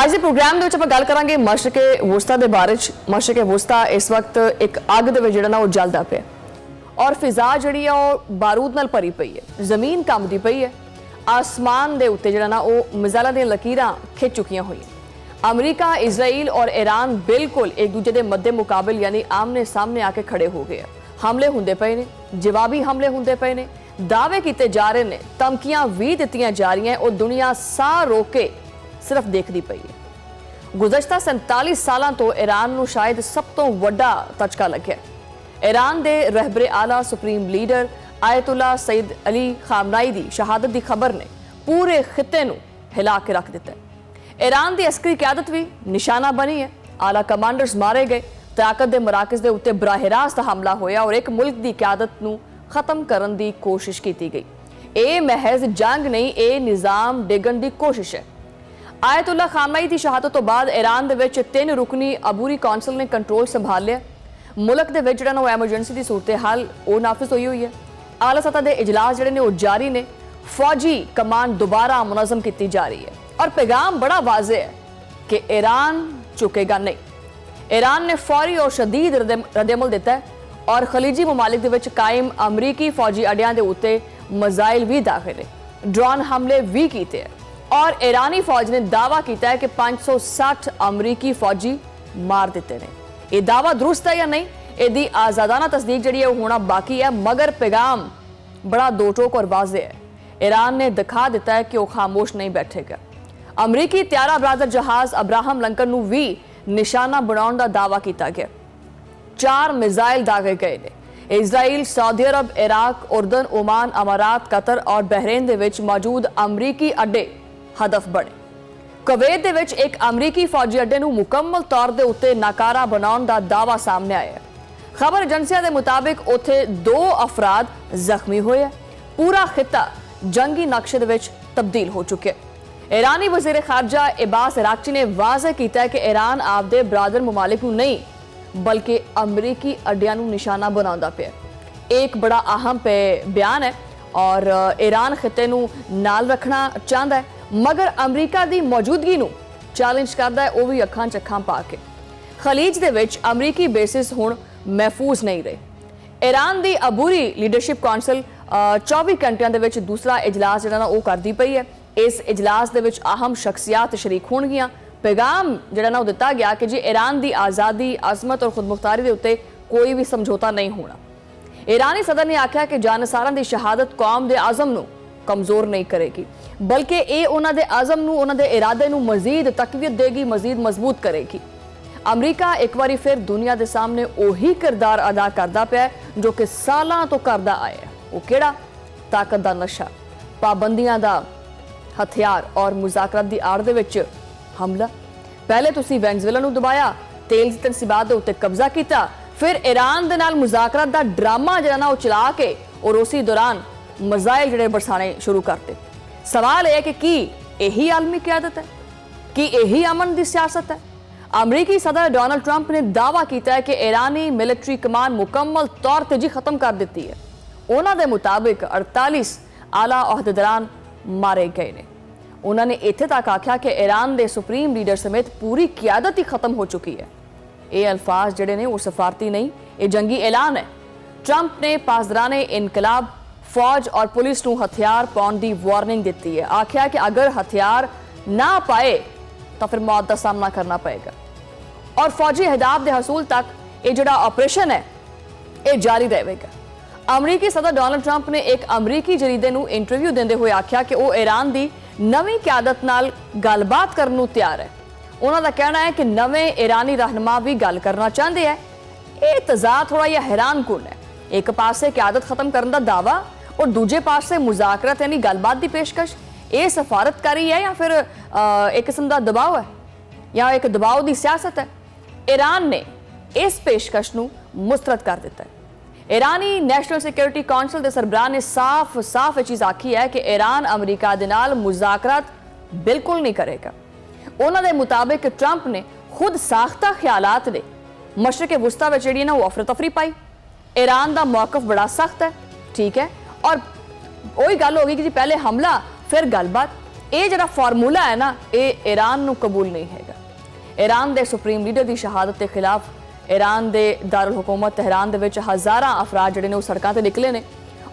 ਅੱਜ ਦੇ ਪ੍ਰੋਗਰਾਮ ਦੇ ਵਿੱਚ ਆਪਾਂ ਗੱਲ ਕਰਾਂਗੇ ਮਸ਼ਰਕੇ ਵਸਤਾ ਦੇ ਬਾਰੇ ਚ। ਮਸ਼ਰਕੇ ਵਸਤਾ ਇਸ ਵਕਤ ਇੱਕ ਅੱਗ ਦੇ ਵਿੱਚ ਜਿਹੜਾ ਨਾ ਉਹ ਜਲਦਾ ਪਿਆ ਔਰ ਫਿਜ਼ਾ ਜਿਹੜੀ ਆ ਉਹ ਬਾਰੂਦ ਨਾਲ ਭਰੀ ਪਈ ਹੈ। ਜ਼ਮੀਨ ਕੰਬਦੀ ਪਈ ਹੈ। ਆਸਮਾਨ ਦੇ ਉੱਤੇ ਜਿਹੜਾ ਨਾ ਉਹ ਮਿਜ਼ਾਈਲਾਂ ਦੀਆਂ ਲਕੀਰਾਂ ਖਿੱਚ ਚੁੱਕੀਆਂ ਹੋਈਆਂ। ਅਮਰੀਕਾ, ਇਜ਼ਰਾਈਲ ਔਰ ਈਰਾਨ ਬਿਲਕੁਲ ਇੱਕ ਦੂਜੇ ਦੇ ਮੱਦੇ ਮੁਕਾਬਲ ਯਾਨੀ ਆਮਨੇ ਸਾਹਮਣੇ ਆ ਕੇ ਖੜੇ ਹੋ ਗਏ। ਹਮਲੇ ਹੁੰਦੇ ਪਏ ਨੇ, ਜਵਾਬੀ ਹਮਲੇ ਹੁੰਦੇ ਪਏ ਨੇ, दावे किए जा रहे ने, धमकियां भी दित्तियां जा रही हैं और दुनिया साह रोक के सिर्फ देखती पई है। गुज़श्ता 47 सालों तो ईरान नूं शायद सब तो वड्डा धचका लग्या। ईरान दे रहबरे आला supreme leader Ayatollah Sayyid Ali Khamenei दी शहादत की खबर ने पूरे खिते नूं हिला के रख दिता है। ईरान की अस्करी क्यादत भी निशाना बनी है। आला कमांडर्स मारे गए, ताकत के मराकज़ के उत्ते बराह रास्त हमला होया और एक मुल्क की क्यादत नूं खत्म करने की कोशिश की गई। ये महज जंग नहीं, ये निज़ाम डिगन की कोशिश है। आयतुल्ला खामनाई की शहादत तो बाद ईरान दे विच 3 रुकनी अबूरी कौंसल ने कंट्रोल संभाल लिया। मुल्क दे विच जिहड़ा एमरजेंसी की सूरत हाल वो नाफिज हुई है। आला सतह के इजलास जिहड़े ने वो जारी ने। फौजी कमान दोबारा मुनज़म की जा रही है और पैगाम बड़ा वाज़े है कि ईरान झुकेगा नहीं। ईरान ने फौरी और शदीद रद्दअमल दिता है और खलीजी ममालिक दे विच कायम अमरीकी फौजी अड्डियां दे उत्ते मिसाइल भी दाखिल है, ड्रोन हमले भी किए हैं और ईरानी फौज ने दावा किया है कि 560 अमरीकी फौजी मार दिते ने। ये दावा दुरुस्त है या नहीं, इसकी आज़ादाना तस्दीक जिहड़ी है होना बाकी है, मगर पैगाम बड़ा दो टोक और वाज़े है। ईरान ने दिखा दिता है कि वह खामोश नहीं बैठेगा। अमरीकी त्यारा बरादर जहाज अब्राहम लिंकन नूं भी निशाना बनाउण दा दावा किया गया। 4 मिसाइल दागे गए ने। इजराइल, सऊदी अरब, इराक, उर्दन, ओमान, अमारात, कतर और बहरेन दे विच मौजूद अमरीकी अड्डे हदफ बने। कुवैत दे विच एक अमरीकी फौजी अड्डे नूं मुकम्मल तौर दे उत्ते नाकारा बनाउण दा दावा सामने आया है। खबर एजेंसियां दे मुताबिक उत्थे 2 अफराद जख्मी होए। पूरा खिता जंगी नक्शे दे विच तब्दील हो चुके। ईरानी वज़ीर खारजा इब्बास इराक़ची ने वाज़ह किया है कि ईरान आपदे बरादर ममालिक नूं नहीं बल्कि अमरीकी अड्डियां नूं निशाना बनाउंदा पिया। एक बड़ा अहम बयान है और ईरान खिते नूं नाल रखना चाहता है, मगर अमरीका की मौजूदगी नूं चैलेंज करता है, वह भी अखां च अखां पा के। खलीज दे विच अमरीकी बेसिस हुण महफूज नहीं रहे। ईरान की अबूरी लीडरशिप कौंसल 24 घंटियां दे विच दूसरा इजलास जिहड़ा ना ओह करदी पई है। इस इजलास दे विच अहम शख्सियात शरीक होणगियां। पैगाम जिहड़ा ना दिता गया कि जी ईरान की आज़ादी, अजमत और खुदमुख्तारी के उत्ते कोई भी समझौता नहीं होना। ईरानी सदर ने आख्या कि जानसारां दी शहादत कौम के आज़म नूं कमज़ोर नहीं करेगी, बल्कि ये उन्हां दे आज़म नूं, उन्हां दे इरादे नूं मजीद तकवीत देगी, मजीद मजबूत करेगी। अमरीका एक बारी फिर दुनिया के सामने उही किरदार अदा करता पिया जो कि सालां तो करता आया। वो किहड़ा? ताकत का नशा, पाबंदियां का हथियार और मुज़ाकरात की आड़ दे विच हमला। पहले तुसी वेनेजुएला नूं दबाया, तेल दी तनसीबात दे उत्ते कब्जा किया, फिर ईरान दे नाल मुज़ाकरात दा ड्रामा जिहड़ा ना चला के और उसी दौरान मिसाइल जिहड़े बरसाने शुरू करते। सवाल यह है कि यही आलमी क्यादत है, कि यही अमन की सियासत है? अमरीकी सदर डोनाल्ड ट्रंप ने दावा किया है कि ईरानी मिलिट्री कमान मुकम्मल तौर पर जी खत्म कर दी है। उन्हां दे मुताबिक 48 आला अहदेदारान मारे गए ने। उन्होंने इत्थे तक आख्या कि ईरान के सुप्रीम लीडर समेत पूरी क्यादत ही खत्म हो चुकी है। ये अल्फाज जिहड़े ने वो सफारती नहीं, ये जंगी ऐलान है। ट्रंप ने पासदराने इनकलाब, फौज और पुलिस नूं हथियार पाउण दी वार्निंग दी है। आख्या कि अगर हथियार ना पाए तो फिर मौत का सामना करना पड़ेगा और फौजी अहदाफ के हसूल तक ये जिहड़ा ऑपरेशन है ये जारी रहेगा। अमरीकी सदर डोनाल्ड ट्रंप ने एक अमरीकी जरीदे नूं इंटरव्यू देंदे हुए आख्या कि वो ईरान की नवीं क्यादत नाल गलबात करने नूं तैयार है। उन्होंने कहना है कि नवें ईरानी रहनुमा भी गल करना चाहते हैं। ये तजाद थोड़ा जिहा हैरान कुन है। एक पासे क्यादत खत्म करने का दावा और दूजे पासे मुज़ाकरत यानी गलबात की पेशकश। ये सफारतकारी है या फिर एक किस्म का दबाव है या एक दबाव की सियासत है? ईरान ने इस पेशकश नूं मुस्तरद कर दिता है। ईरानी नैशनल सिक्योरिटी कौंसल के सरबराह ने साफ साफ ये चीज़ आखी है कि ईरान अमरीका दे नाल मुज़ाकरात बिल्कुल नहीं करेगा। उन्होंने मुताबिक ट्रंप ने खुद साख्ता ख्यालात ने मशरक़े वुस्ता में जी ना वो अफरा तफरी पाई। ईरान का मौकफ बड़ा सख्त है, ठीक है, और वही गल होगी कि जी पहले हमला फिर गलबात। ਇਹ ਜਿਹੜਾ ਫਾਰਮੂਲਾ ਹੈ ਨਾ, ਇਹ ईरान ਨੂੰ ਕਬੂਲ ਨਹੀਂ ਹੈਗਾ। ईरान ਦੇ ਸੁਪਰੀਮ ਲੀਡਰ ਦੀ ਸ਼ਹਾਦਤ ਦੇ ਖਿਲਾਫ ईरान ਦੇ ਦਾਰੁਲ ਹੁਕੂਮਤ ਤਹਿਰਾਨ ਦੇ ਵਿੱਚ ਹਜ਼ਾਰਾਂ ਅਫਰਾਦ ਜਿਹੜੇ ਨੇ ਉਹ ਸੜਕਾਂ ਤੇ ਨਿਕਲੇ ਨੇ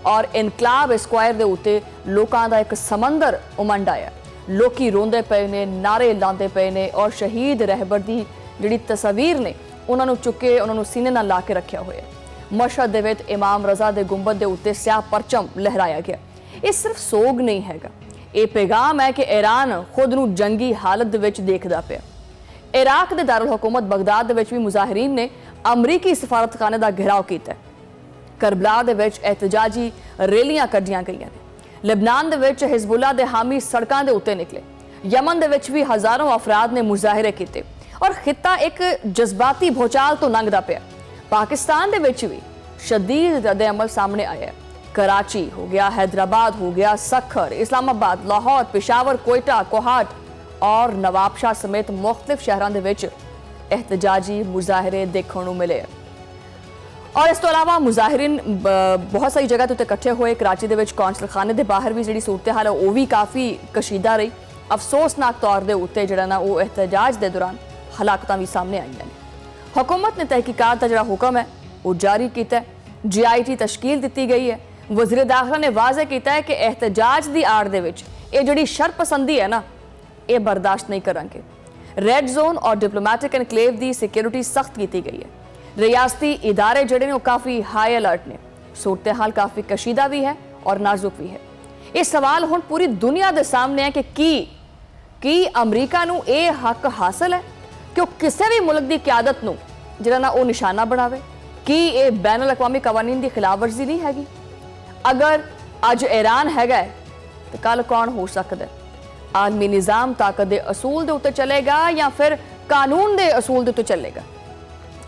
ਔਰ ਇਨਕਲਾਬ ਸਕੁਆਇਰ ਦੇ ਉੱਤੇ ਲੋਕਾਂ ਦਾ ਇੱਕ ਸਮੁੰਦਰ ਉਮੰਡ ਆਇਆ। ਲੋਕੀ ਰੋਂਦੇ ਪਏ ਨੇ, ਨਾਰੇ ਲਾਉਂਦੇ ਪਏ ਨੇ ਔਰ ਸ਼ਹੀਦ ਰਹਿਬਰ ਦੀ ਜਿਹੜੀ ਤਸਵੀਰ ਨੇ ਉਹਨਾਂ ਨੂੰ ਚੁੱਕੇ, ਉਹਨਾਂ ਨੂੰ ਸੀਨੇ ਨਾਲ ਲਾ ਕੇ ਰੱਖਿਆ ਹੋਇਆ। ਮਸ਼ਹਦ ਦੇ ਵਿੱਚ ਇਮਾਮ ਰਜ਼ਾ ਦੇ ਗੁੰਬਦ ਦੇ ਉੱਤੇ ਸਿਆਹ ਪਰਚਮ ਲਹਿਰਾਇਆ ਗਿਆ। ਇਹ ਸਿਰਫ ਸੋਗ ਨਹੀਂ ਹੈਗਾ, ਇਹ ਪੈਗਾਮ ਹੈ ਕਿ ईरान ਖੁਦ ਨੂੰ ਜੰਗੀ ਹਾਲਤ ਦੇ ਵਿੱਚ ਦੇਖਦਾ ਪਿਆ। ਇਰਾਕ ਦੇ ਦਾਰੁਲ ਹੁਕੂਮਤ ਬਗਦਾਦ ਦੇ ਵਿੱਚ ਵੀ ਮੁਜ਼ਾਹਿਰੀਨ ਨੇ ਅਮਰੀਕੀ ਸਫਾਰਤਖਾਨੇ ਦਾ ਘਿਰਾਓ ਕੀਤਾ। ਕਰਬਲਾ ਦੇ ਵਿੱਚ ਇhtਜਾਜੀ ਰੈਲੀਆਂ ਕੱਢੀਆਂ ਗਈਆਂ ਨੇ। ਲਬਨਾਨ ਦੇ ਵਿੱਚ ਹਿਜ਼ਬੁੱਲਾ ਦੇ ਹਾਮੀ ਸੜਕਾਂ ਦੇ ਉੱਤੇ ਨਿਕਲੇ। ਯਮਨ ਦੇ ਵਿੱਚ ਵੀ ਹਜ਼ਾਰਾਂ ਅਫਰਾਦ ਨੇ ਮੁਜ਼ਾਹਰੇ ਕੀਤੇ ਔਰ ਖਿੱਤਾ ਇੱਕ ਜਜ਼ਬਾਤੀ ਭੂਚਾਲ ਤੋਂ ਲੰਘਦਾ ਪਿਆ। ਪਾਕਿस्तान ਦੇ ਵਿੱਚ ਵੀ ਸ਼ਦੀਦ ਰੱਦ ਅਮਲ ਸਾਹਮਣੇ ਆਇਆ। कराची हो गया, हैदराबाद हो गया, सखर, इस्लामाबाद, लाहौर, पेशावर, कोयटा, कोहाट और नवाबशाह समेत मुख्तलिफ शहरों के विच एहतजाजी मुजाहरे देखने को मिले। और इस तो अलावा मुजाहरीन बहुत सारी जगह तो इकट्ठे हुए। कराची के विच कौंसल खाने के बाहर भी जी सूरत हाल है वह भी काफ़ी कशीदा रही। अफसोसनाक तौर के उत्ते जो वो एहतजाज के दौरान हलाकतां भी सामने आई हैं। हुकूमत ने तहकीकात का जो हुक्म है वो जारी किया। GIT तश्कील दी गई है। वज़ीर दाखिला ने वाज़े किया है कि एहतजाज की आड़ दे विच ये जिहड़ी शरपसंदी है ना, ये बर्दाश्त नहीं करांगे। रेड जोन और डिप्लोमैटिक एनक्लेव की सिक्योरिटी सख्त की गई है। रियासती इदारे जिहड़े ने काफ़ी हाई अलर्ट ने। सूरत हाल काफ़ी कशीदा भी है और नाजुक भी है। ये सवाल हुण पूरी दुनिया के सामने है कि अमरीका नूं ये हक हासिल है कि वह किसी भी मुल्क की क्यादत नूं जिहड़ा ना वो निशाना बनावे। कि ये बैन अल-अक़वामी कवानीन की खिलाफवर्जी नहीं हैगी। अगर अज ईरान हैगा तो कल कौन हो सकता है? आलमी निज़ाम ताकत के असूल के उत्ते चलेगा या फिर कानून के असूल के उत्ते चलेगा?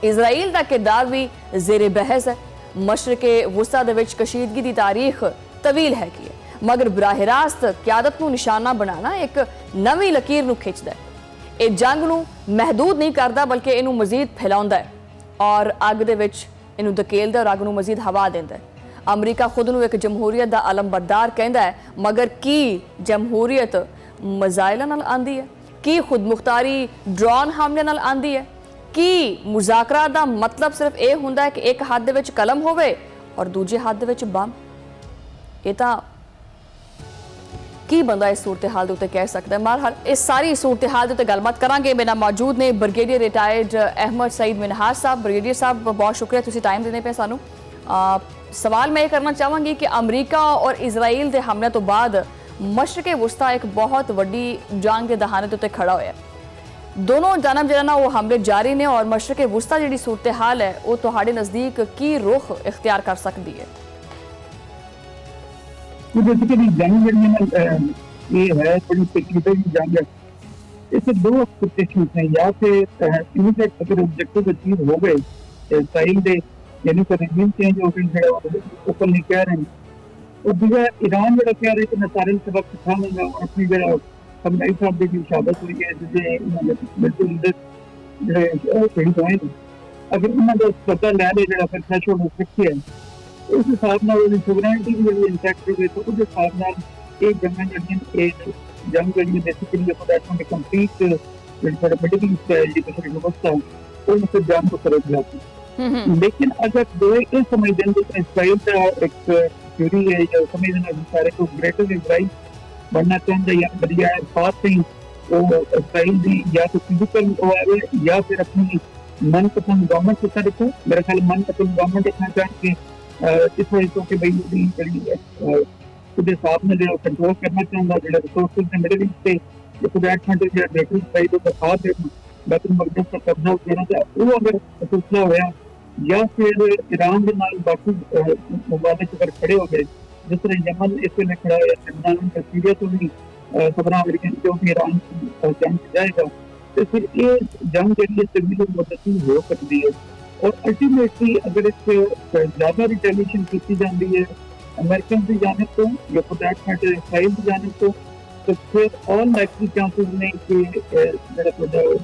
इजराइल का किरदार भी ज़ेरे बहस है। मशरक़ वुस्ता दे विच कशीदगी की तारीख तवील है कि मगर बराह रास्त क्यादत को निशाना बनाना एक नवी लकीर नूं खिंचदा है। ये जंग नूं महदूद नहीं करता बल्कि इनू मजीद फैलाउंदा है और अग दे विच इनू धकेलदा और अग नूं मजीद हवा दिंदा है। अमरीका खुद नूं एक जमहूरीयत का अलमबरदार कहता है, मगर की जमहूरीयत मजाइलों नाल आंदी है? की खुद मुख्तारी ड्रोन हमले नाल आंदी है? की मुज़ाकरा दा मतलब सिर्फ ये हुंदा है कि एक हाथ दे विच कलम होवे और दूजे हाथ दे विच बम? ये तां की बंदा इस सूरत हाल के उत्ते कह सकता है। बहरहाल इस सारी सूरत हाल के उत्ते गलबात करांगे। मेरे नाल मौजूद ने ब्रिगेडियर रिटायर्ड अहमद सईद मिनहाज साहब। ब्रिगेडियर साहब बहुत शुक्रिया, तुसीं टाइम देने पे सानू। सवाल मैं ये करना चाहूँगी कि अमरीका और इजराइल के हमले तो बाद मशरक़ वुस्ता एक बहुत वड्डी जंग के दहाने के उत्ते खड़ा होया। दोनों जानब जो ना वो हमले जारी ने और मशरक़ वुस्ता जी सूरत हाल है वो तुहाडे नज़दीक की रुख इख्तियार कर सकती है? बेसिकली जंग ये है थोड़ी टेक्निकल जंग है। इससे दो एक्सपेक्टेशन हैं, या फिर इमीडिएट अगर ऑब्जेक्टिव अचीव हो गए इसराइल दे यानी कि रेजिम चेंज हो गई ओपन नहीं कह रहे हैं, और दूसरा ईरान जो कह रहे कि मैं सारे सबक सिखाऊंगा और अपनी जगह समझाई साहब की शहादत हुई है जिसे बिल्कुल जो शहीद हुए हैं, अगर उन्होंने पता लै लिया जो फिर थ्रेशोल्ड हो सकती है उस हिसाब से सोवरेनिटी भी इंटैक्ट हो गई, तो उस हिसाब से एक जंग जी बेसिकली कंप्लीट मिडिल ईस्ट है जी व्यवस्था उनसे जंग को तरफ जाती है। लेकिन अगर दो ये समझ दें तो इसराइल का एक थ्योरी है या समझ देना सारे को ग्रेटर इसराइल बनना चाहते या बढ़िया साथ ही वो इसराइल की या तो फिजिकल आवे या फिर अपनी मनपसंद गवर्नमेंट की तरफ को मेरे ख्याल मनपसंद गवर्नमेंट देखना चाहेंगे इस वजह से कि भाई खुद हिसाब में जो कंट्रोल करना चाहता जो रिसोर्सेज ने मिडिल ईस्ट से खुद एडमेंट जो ग्रेटर इसराइल को बता दे बैतुल मक़दस का कब्जा देना चाहिए वो अगर सिलसिला होया या फिर ईरान के नाल बाकी मुमालिक अगर खड़े हो गए जिस तरह यमन इस वेले खड़ा है लबनान का सीरिया तो भी खबर अमेरिकन जो भी ईरान जंग जाएगा तो फिर ये जंग के लिए तब्दीली मुद्दती हो सकती है और अल्टीमेटली अगर इस ज़्यादा रिटेलिएशन की जाती है अमेरिकन की जानिब तो या फॉर दैट मैटर इसराइल की जानिब तो फिर ऑल लाइकली चांसेस में कि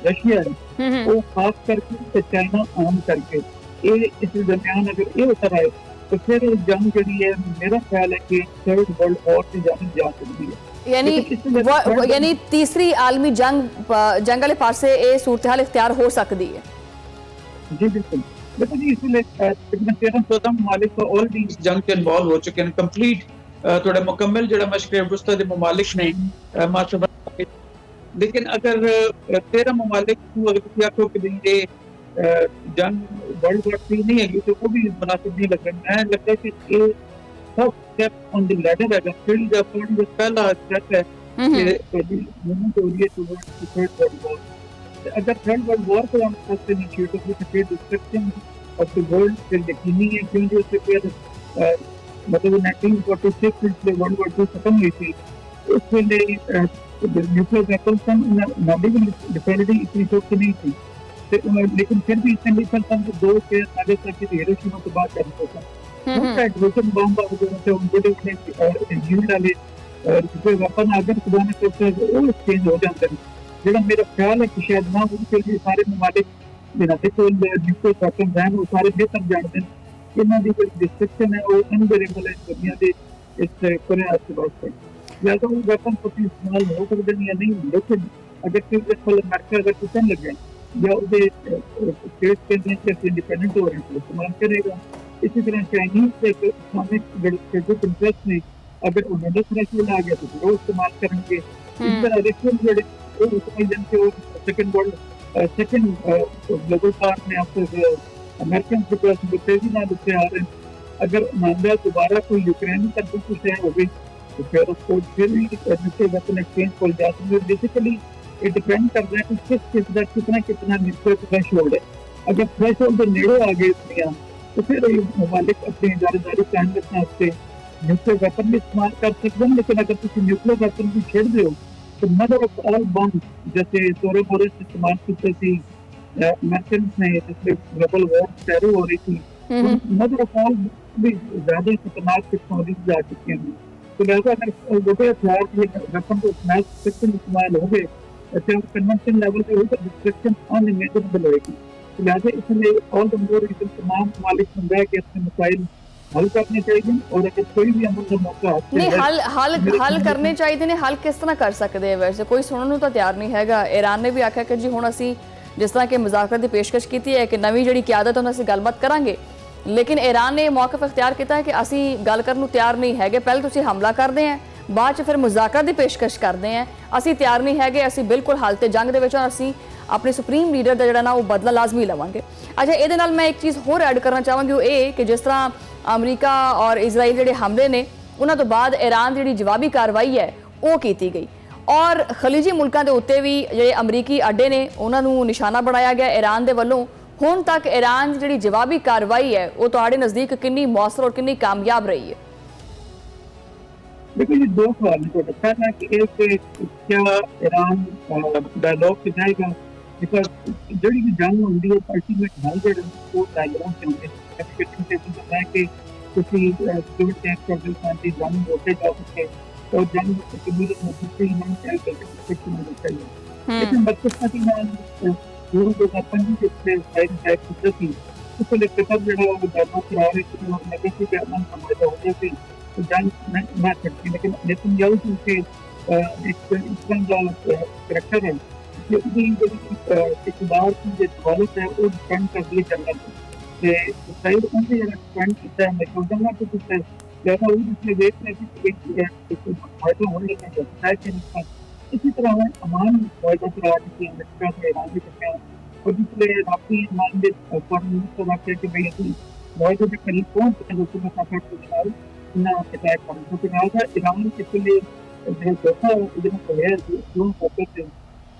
रशिया है वो खास करके चाइना आम करके ये इस दरमियान अगर ये होता रहे तो फिर जंग जी है मेरा ख्याल है कि थर्ड वर्ल्ड वॉर से जाने जा सकती है। यानी यानी तीसरी आलमी जंग वाले पासे ये सूरत हाल इख्तियार हो सकती है। जी बिल्कुल। देखो जी इसलिए तकरीबन 13-14 ममालिक तो ऑलरेडी इस जंग के इन्वॉल्व हो चुके हैं। कंप्लीट थोड़ा मुकम्मल जो मशक़ वुस्ता के ममालिक ने माशाअल्लाह। लेकिन अगर 13 ममालिक को अगर तुम आखो कि ये जंग वर्ल्ड वॉर 3 नहीं है तो वो भी मुनासिब नहीं लग रहा। मैं लगता है कि ये सब स्टेप ऑन द लैडर है। फिर जब पहला स्टेप है कि मूवमेंट हो रही है टुवर्ड्स थर्ड वर्ल्ड वॉर। अगर थर्ड वर्ल्ड वॉर को हम फर्स्ट इनिशिएटिव में फिर डिस्ट्रक्शन ऑफ द वर्ल्ड फिर यकीनी है क्योंकि उससे फिर मतलब 1946 में वर्ल्ड वॉर 2 खत्म हुई थी। उसके लिए न्यूक्लियर वेपन्स नॉर्डिक डिपेंडेंसी इतनी शौक नहीं थी लेकिन फिर भी इसने लिखा था कि 2 से आगे तक की हिरोशिमा के बाद करना होता है। हाइड्रोजन बम वगैरह से बड़े बड़े यूनिट वाले जो वेपन अगर खुदा ने करता है वो एक्सचेंज हो जाते हैं। जो मेरा ख्याल है कि शायद ना उनके लिए सारे ममालिक जिन्होंने कोई न्यूक्लियर वेपन हैं वो सारे बेहतर जानते हैं। इन्हों की कोई डिस्ट्रक्शन है और अनबेरेबल है दुनिया के इस पूरे आस पास या तो वो वेपन पति इस्तेमाल हो सकते हैं या नहीं। लेकिन अगर कोई अमेरिका अगर किसान लगे या उसके स्टेट के अंदर इंडिपेंडेंट हो रहे हैं तो इस्तेमाल करेगा। इसी तरह चाइनीज के इस्लामिक इंटरेस्ट में अगर उन्होंने थ्रेशोल्ड आ गया तो वो इस्तेमाल करेंगे। इस तरह रशियन सेकंड ग्लोबल पार्ट में आपको अमेरिकन के पास तेजी ना दिखते आ रहे हैं। अगर मामला दोबारा कोई यूक्रेन तक कुछ है हो गई तो फिर उसको फिर भी वेपन एक्सचेंज हो जाते हैं। बेसिकली ये डिपेंड कर रहा है कि किस चीज का कितना न्यूक्लियर थ्रेशोल्ड है। अगर थ्रेशोल्ड के नेड़े आ गए दुनिया तो फिर ममालिक अपनी इजारादारी कायम रखना उससे न्यूक्लियर वेपन भी इस्तेमाल कर सकते हैं। लेकिन अगर किसी न्यूक्लियर वेपन भी छेड़ दो तो मदर ऑफ ऑल बम जैसे सोरोबोरस इस्तेमाल करते थे अमेरिकन ने जिसमें ग्लोबल वॉर टेरर हो रही थी मदर ऑफ ऑल भी ज्यादा खतरनाक टेक्नोलॉजी आ चुकी हैं। तो लिहाजा अगर गोटे हथियार वेपन को इस्तेमाल हो गए अच्छा कन्वेंशन लेवल पे होगा डिस्ट्रक्शन अनइमेजिनेबल होगी। तो लिहाजा इसलिए ऑल द मोर रीजन तमाम ममालिक समझा के अपने मसाइल हल करने चाहिए और अगर कोई भी अमल का मौका नहीं हल करने चाहिए ने हल किस तरह कर सकते हैं। वैसे कोई सुनने ਨੂੰ ਤਾਂ ਤਿਆਰ ਨਹੀਂ ਹੈਗਾ। ईरान ने भी आख्या कि जी ਹੁਣ ਅਸੀਂ जिस तरह के मुज़ाकरात की पेशकश की है कि नवी जी क्यादत उन्होंने ਅਸੀਂ गलबात करांगे लेकिन ईरान ने मौक़िफ़ इख्तियार किया है कि ਅਸੀਂ गल करने ਤਿਆਰ नहीं है। पहले ਤੁਸੀਂ हमला करते हैं बाद च फिर मुज़ाकरात की पेशकश करते हैं ਅਸੀਂ ਤਿਆਰ नहीं है। ਅਸੀਂ बिल्कुल हालत जंग ਦੇ ਵਿੱਚ ਅਸੀਂ अपने सुप्रीम लीडर का जोड़ा ना वो बदला लाजमी लवांगे। अच्छा ये मैं एक चीज़ होर ऐड करना चाहवांगी वो ये कि जिस तरह अमरीका और इजराइल जोड़े हमले ने उन्होंने तो बाद ईरान की जवाबी कार्रवाई है वो की गई और खलीजी मुल्कों के उत्ते भी जो अमरीकी अड्डे ने उन्होंने निशाना बनाया गया ईरान के वलों। हुण तक ईरान की जी जवाबी कार्रवाई है वो तो नज़दीक कितनी मौसर और कितनी कामयाब रही है। देखो ये दो सवाल को रखा है कि एक क्या ईरान डायलॉग से जाएगा बिकॉज जड़ी भी जंग होंगी है अल्टीमेट हल जो डायलॉग से होंगे है कि किसी गिवन टेक कर दो शांति जंग होते जा सकते और जंग लेकिन बदकिस्मती में शुरू जो पंजी जिससे साइड साइड की थी उसको लेकर तब जो डायलॉग करा रहे थे और नेगेटिव के अमल समझ होते थे तो जंग ना सकती। लेकिन यह उनके एक इस्लाम का करैक्टर है इकबार की जो दौलत है वो डिपेंड कर दिए जंगल साइड उनसे डिपेंड करता है जंगल को कुछ है जैसा वो जिसमें देख रहे थे फायदा होने लगा है। इसी तरह है अमान फायदा करा कि अमेरिका से ईरान के सकते हैं और दूसरे राफी मान दे फॉरेन मिनिस्टर आते हैं कि भाई ऐसी फायदे के करीब पहुंच गए दोस्तों में काफी कुछ ना अटैक करें तो लिहाजा ईरान के लिए जो धोखा है जो फोकस है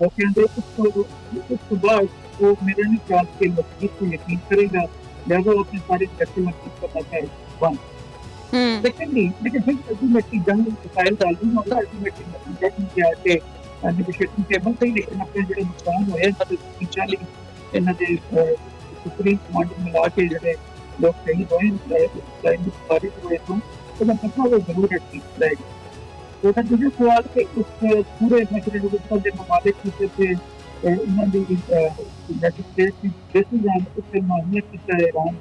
वो कहते उसके बाद वो मेरे नहीं ख्याल के मस्जिद को यकीन करेगा लिहाजा वो अपने सारे व्यक्ति मस्जिद को पता है वन सेकेंडली लेकिन फिर अल्टीमेटली जंग मिसाइल डालनी होगा अल्टीमेटली जंग के आके नेगोशिएशन टेबल पे लेकिन अपने जो नुकसान हुए पिछले इन्हों के सुप्रीम कमांडर मिला के जो लोग शहीद हुए बारिश हुए तो मैं पता वो जरूर रहेगा। तो दूसरे सवाल के उस पूरे मसले के ममालिक से उन्होंने यूनाइटेड स्टेट्स की बेसिस उससे मामले किया ईरान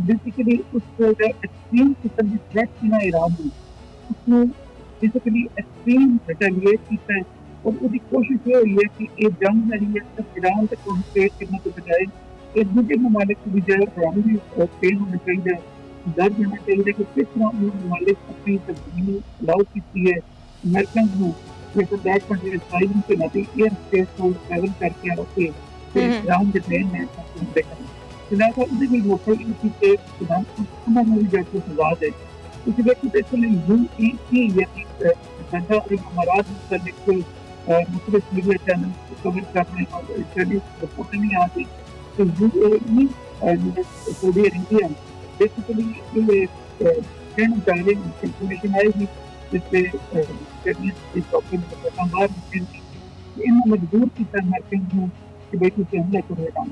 बेसिकली उस एक्सट्रीम किस्म की थ्रेट थी ना ईरान में, उसने बेसिकली एक्सट्रीम रिटेलिएट किया है और उसकी कोशिश ये हुई है कि ये जंग है सिर्फ ईरान तक कंसंट्रेट करने के बजाय एक दूसरे ममालिक की बजाय ईरान भी फेल होना चाहिए, दर्ज होना चाहिए कि किस तरह उन ममालिक अपनी तब्दीली अलाउ की है अमेरिकन को जैसे दैट कंट्री इसराइल के नदी एयर स्पेस को ट्रैवल करके आके फिर ईरान के ट्रेन में देखा लिहाजा उसे भी लोकल इसी के ईरान उन्होंने भी जाके सवाल है उसी व्यक्ति पे इसलिए यूएई यानी जनता और अमारात मुतल्लिक मुख्तलिफ मीडिया चैनल कवर कर रहे हैं और इसलिए रिपोर्ट नहीं आ रही तो यूएई सऊदी अरेबिया बेसिकली ये कहना चाह रहे हैं इंफॉर्मेशन आएगी जिससे इस डॉक्टर बार इन्होंने मजबूर किया अमेरिकन को कि बेटी से हमला करो ईरान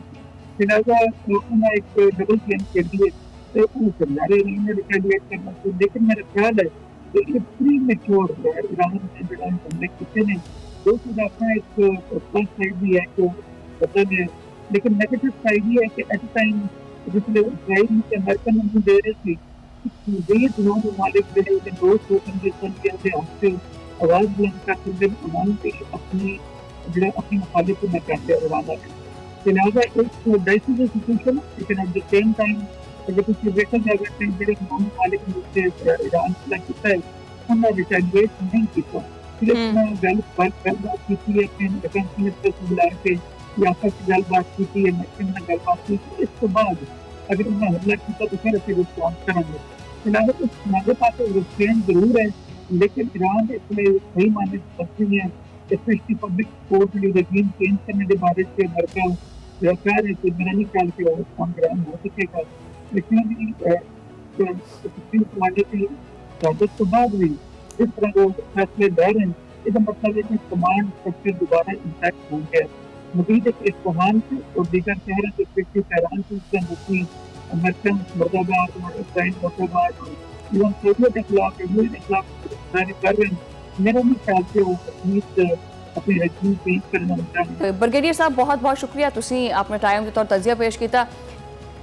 लिहाजा उन्होंने एक डबल गेम खेल दिए तो वो समझारे इन्होंने रिटेलिएट करना तो लेकिन मेरा ख्याल है कि ये प्री मेच्योर ईरान ने जो हमले किए ने दो चीज अपना एक प्लस साइड भी है जो बदल है लेकिन नेगेटिव साइड ये है कि एट टाइम जिसने इसराइल के अमेरिकन ने दे रहे थे ये दोनों ममालिक दे दोस्त होकर के हमसे आवाज बुलंद करते थे उन्होंने अपनी जो अपनी मुखालिफ में कहते इरादा है लिहाजा एक डाइसिस सिचुएशन लेकिन एट द सेम टाइम अगर कुछ देखा जाए जो ममालिक से ईरान से किया है उन्होंने रिटेलिएट नहीं किया सिर्फ गलबात की है अपने डिफेंस मिनिस्टर को बुला के या आपस में गलबात की है अमेरिकन ने गलबात की इसके बाद अगर उन्हें हमला किया तो फिर ऐसे रिस्पॉन्स करेंगे फिलहाल उस हमारे पास रिस्ट्रेंट जरूर है लेकिन ईरान इसमें सही मायने समझती है स्पेशली पब्लिक स्पोर्ट रजीम चेंज करने के बारे में अमेरिका व्यापार है कि मेरा नहीं ख्याल कि रिस्पॉन्ड कराना हो सकेगा लेकिन समाजे की ताकत के बाद भी इस तरह वो फैसले दे रहे हैं इसका मतलब है कि कमांड स्ट्रक्चर दोबारा इंटैक्ट हो गया मजीद एक इस्फहान से और दीगर शहर के स्पेशली तेहरान से उसके मुफ्ती अमेरिकन मुर्दाबाद और इसराइल मुर्दाबाद और इवन सोवियत इखलाक यूएई इखलाक कर रहे हैं मेरा नहीं ख्याल से वो अपनी रजीम पेश करना चाहते हैं। ब्रिगेडियर साहब बहुत बहुत शुक्रिया तुसी आपने टाइम ਦਿੱਤਾ और तजिया पेश किया।